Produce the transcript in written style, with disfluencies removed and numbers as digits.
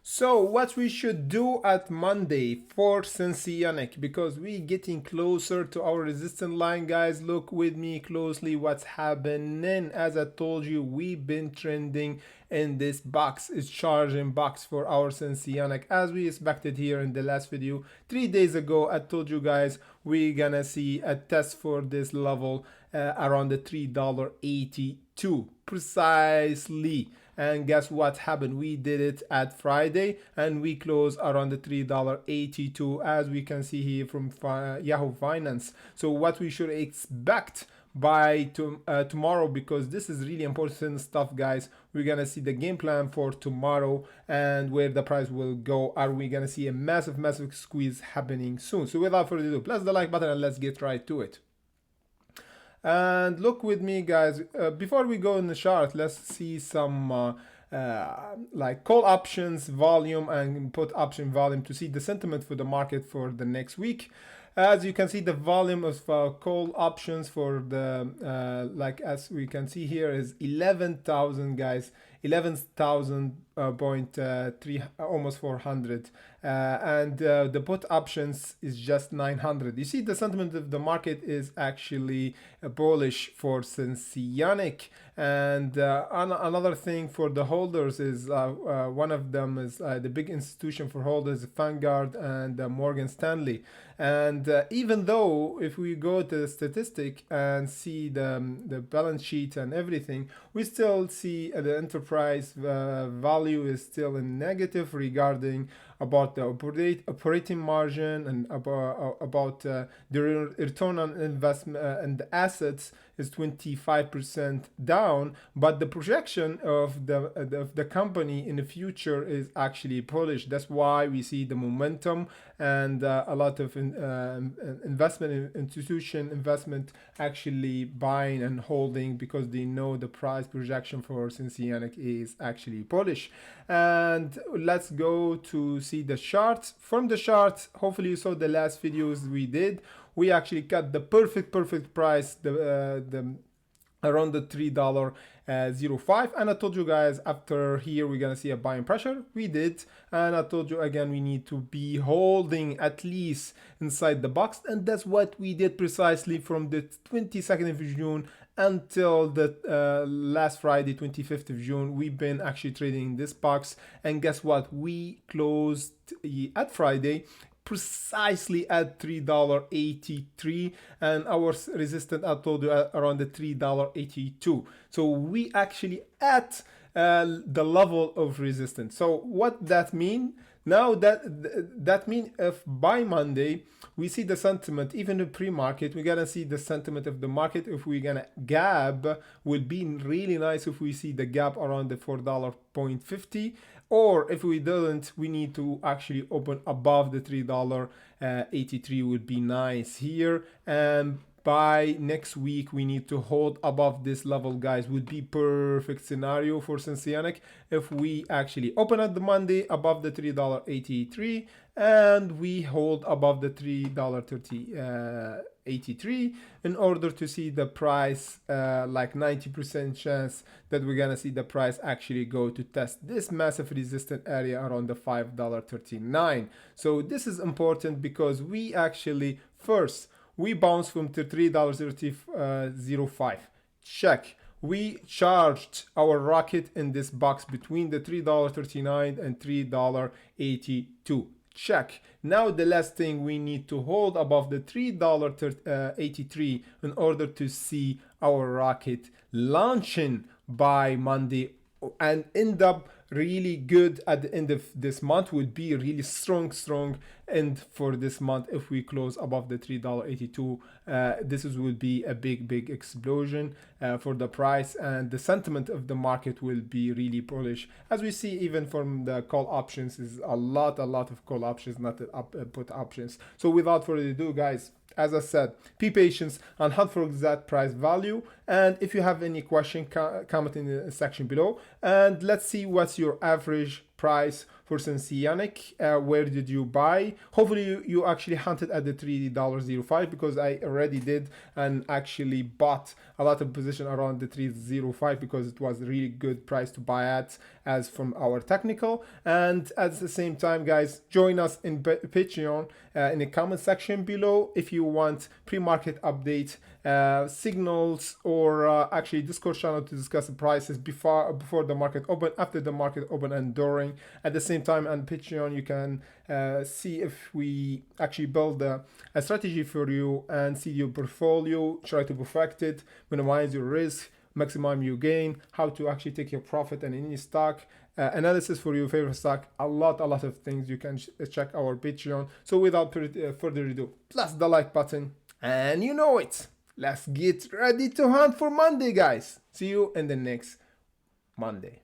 So what we should do at Monday for Senseonics, because we getting closer to our resistance line, guys. Look with me closely what's happening. As I told you, we've been trending in this box. It's charging box for our Senseonics as we expected here in the last video 3 days ago. I told you guys we're gonna see a test for this level around the $3.82 precisely. And guess what happened? We did it at Friday and we closed around the $3.82 as we can see here from Yahoo Finance. So what we should expect by tomorrow, because this is really important stuff, guys. We're gonna see the game plan for tomorrow and where the price will go. Are we gonna see a massive squeeze happening soon? So without further ado, press the like button and let's get right to it. And look with me, guys, before we go in the chart, let's see some like call options volume and put option volume to see the sentiment for the market for the next week. As you can see, the volume of call options for the like as we can see here is 11,000, guys. 11,000.3, almost 400, and the put options is just 900. You see, the sentiment of the market is actually bullish for Senseonics. And another thing for the holders is one of them is the big institution for holders, Vanguard and Morgan Stanley. And even though if we go to the statistic and see the balance sheet and everything, we still see the enterprise value is still in negative regarding about the operating margin and about the return on investment and the assets is 25% down, but the projection of the company in the future is actually bullish. That's why we see the momentum and a lot of investment actually buying and holding because they know the price projection for Senseonics is actually bullish. And let's go to see the chart. From the chart, hopefully you saw the last videos we did. We actually got the perfect price, around the $3.05, and I told you guys after here we're gonna see a buying pressure. We did, and I told you again we need to be holding at least inside the box, and that's what we did precisely from the 22nd of June until the last Friday, 25th of June. We've been actually trading this box, and guess what? We closed at Friday precisely at $3.83, and our resistance I told you around the $3.82. So we actually at the level of resistance. So what that mean? Now that mean if by Monday we see the sentiment, even the pre-market, we're gonna see the sentiment of the market. If we're gonna gap, would be really nice if we see the gap around the $4.50, or if we didn't, we need to actually open above the $3.83 would be nice here. And by next week we need to hold above this level, guys. Would be perfect scenario for Senseonics if we actually open at the Monday above the $3.83 and we hold above the $3.83 in order to see the price like 90% chance that we're gonna see the price actually go to test this massive resistance area around the $5.39. So this is important because we actually first we bounce from the $3.05. Check. We charged our rocket in this box between the $3.39 and $3.82. Check. Now the last thing, we need to hold above the $3.83 in order to see our rocket launching by Monday and end up really good at the end of this month. Would be a really strong end for this month if we close above the $3.82. This would be a big explosion for the price, and the sentiment of the market will be really bullish. As we see even from the call options is a lot of call options, not put options. So without further ado, guys, as I said, be patient and hunt for exact price value. And if you have any question, comment in the section below. And let's see what's your average price for Senseonics. Where did you buy? Hopefully you actually hunted at the $3.05, because I already did and actually bought a lot of position around the 3.05 because it was a really good price to buy at, as from our technical. And at the same time, guys, join us in Patreon in the comment section below if you want pre-market update, signals, or actually Discord channel to discuss the prices before the market open, after the market open, and during. At the same time, on Patreon you can see if we actually build a strategy for you and see your portfolio, try to perfect it, minimize your risk, maximize your gain, how to actually take your profit in any stock, analysis for your favorite stock, a lot of things. You can check our Patreon. So without further ado, plus the like button, and you know it, let's get ready to hunt for Monday, guys. See you in the next Monday.